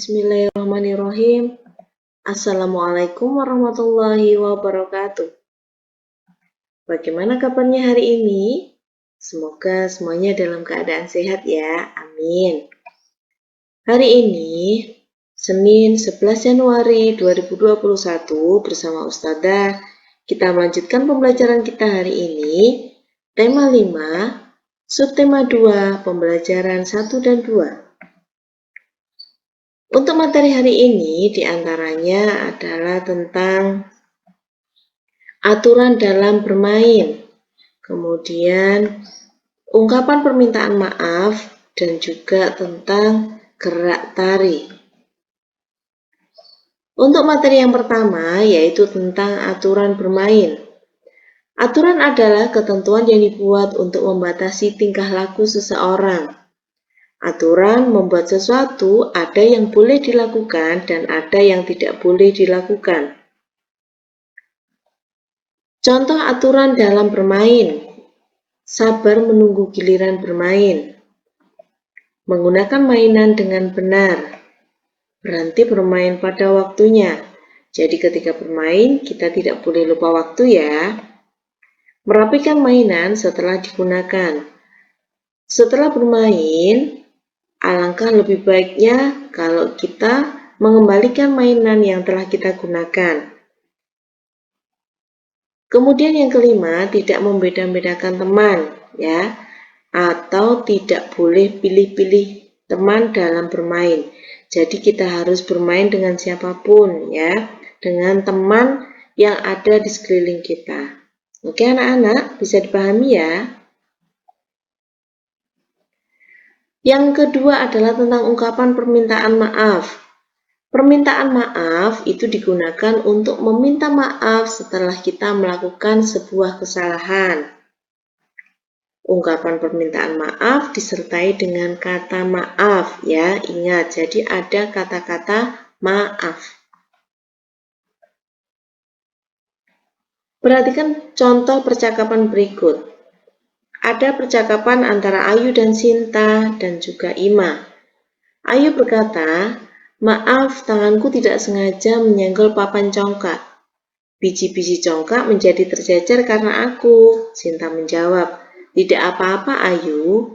Bismillahirrahmanirrahim. Assalamualaikum warahmatullahi wabarakatuh. Bagaimana kabarnya hari ini? Semoga semuanya dalam keadaan sehat ya. Amin. Hari ini, Senin 11 Januari 2021 bersama Ustadzah, kita melanjutkan pembelajaran kita hari ini. Tema 5, subtema 2, pembelajaran 1 dan 2. Untuk materi hari ini diantaranya adalah tentang aturan dalam bermain, kemudian ungkapan permintaan maaf, dan juga tentang gerak tari. Untuk materi yang pertama yaitu tentang aturan bermain. Aturan adalah ketentuan yang dibuat untuk membatasi tingkah laku seseorang. Aturan membuat sesuatu ada yang boleh dilakukan dan ada yang tidak boleh dilakukan. Contoh aturan dalam bermain: sabar menunggu giliran bermain, menggunakan mainan dengan benar, berhenti bermain pada waktunya. Jadi ketika bermain kita tidak boleh lupa waktu ya. Merapikan mainan setelah digunakan. Setelah bermain, alangkah lebih baiknya kalau kita mengembalikan mainan yang telah kita gunakan. Kemudian yang kelima, tidak membeda-bedakan teman, ya, atau tidak boleh pilih-pilih teman dalam bermain. Jadi kita harus bermain dengan siapapun, ya, dengan teman yang ada di sekeliling kita. Oke anak-anak, bisa dipahami ya? Yang kedua adalah tentang ungkapan permintaan maaf. Permintaan maaf itu digunakan untuk meminta maaf setelah kita melakukan sebuah kesalahan. Ungkapan permintaan maaf disertai dengan kata maaf ya, ingat, jadi ada kata-kata maaf. Perhatikan contoh percakapan berikut. Ada percakapan antara Ayu dan Sinta dan juga Ima. Ayu berkata, "Maaf, tanganku tidak sengaja menyenggol papan congkak. Biji-biji congkak menjadi tercecer karena aku." Sinta menjawab, "Tidak apa-apa Ayu."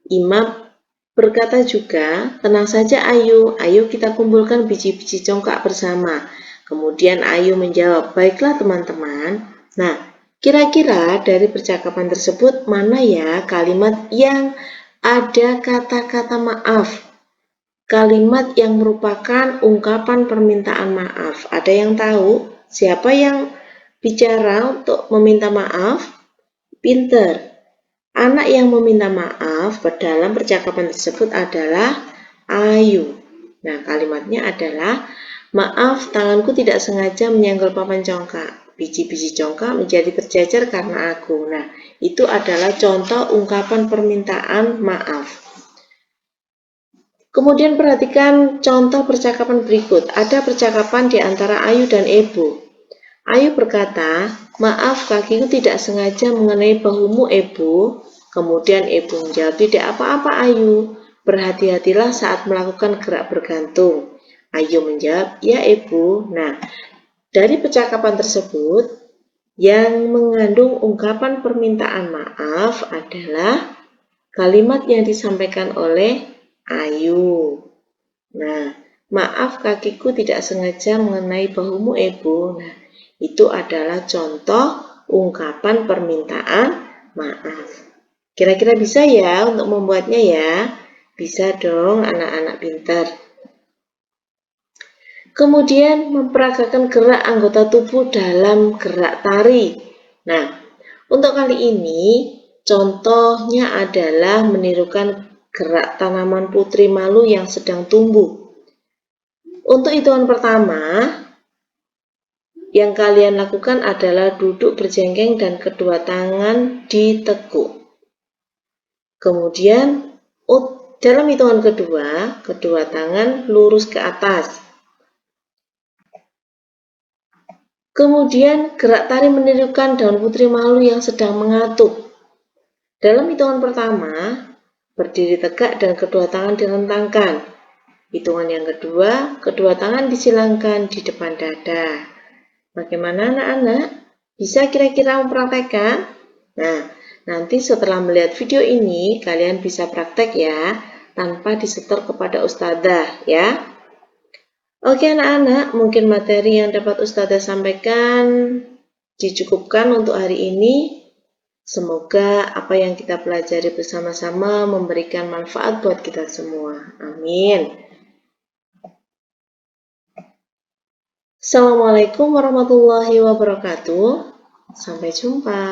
Ima berkata juga, "Tenang saja Ayu, ayo kita kumpulkan biji-biji congkak bersama." Kemudian Ayu menjawab, "Baiklah teman-teman." Nah, kira-kira dari percakapan tersebut mana ya kalimat yang ada kata-kata maaf? Kalimat yang merupakan ungkapan permintaan maaf. Ada yang tahu siapa yang bicara untuk meminta maaf? Pinter. Anak yang meminta maaf dalam percakapan tersebut adalah Ayu. Nah, kalimatnya adalah, "Maaf, tanganku tidak sengaja menyenggol papan congkak. Biji-biji congkak menjadi tercecer karena aku." Nah, itu adalah contoh ungkapan permintaan maaf. Kemudian perhatikan contoh percakapan berikut. Ada percakapan di antara Ayu dan Ibu. Ayu berkata, "Maaf, kakiku tidak sengaja mengenai bahumu, Ibu." Kemudian Ibu menjawab, "Tidak apa-apa Ayu, berhati-hatilah saat melakukan gerak bergantung." Ayu menjawab, "Ya Ibu." Nah, dari percakapan tersebut yang mengandung ungkapan permintaan maaf adalah kalimat yang disampaikan oleh Ayu. Nah, "Maaf kakiku tidak sengaja mengenai bahumu Ibu." Nah, itu adalah contoh ungkapan permintaan maaf. Kira-kira bisa ya untuk membuatnya ya? Bisa dong anak-anak pintar. Kemudian memperagakan gerak anggota tubuh dalam gerak tari. Nah, untuk kali ini contohnya adalah menirukan gerak tanaman putri malu yang sedang tumbuh. Untuk hitungan pertama, yang kalian lakukan adalah duduk berjengkeng dan kedua tangan ditekuk. Kemudian dalam hitungan kedua, kedua tangan lurus ke atas. Kemudian gerak tari menirukan daun putri malu yang sedang mengatuk. Dalam hitungan pertama, berdiri tegak dan kedua tangan direntangkan. Hitungan yang kedua, kedua tangan disilangkan di depan dada. Bagaimana anak-anak? Bisa kira-kira mempraktekkan? Nah, nanti setelah melihat video ini, kalian bisa praktek ya, tanpa disetor kepada ustadzah ya. Oke anak-anak, mungkin materi yang dapat ustadzah sampaikan dicukupkan untuk hari ini. Semoga apa yang kita pelajari bersama-sama memberikan manfaat buat kita semua. Amin. Assalamualaikum warahmatullahi wabarakatuh. Sampai jumpa.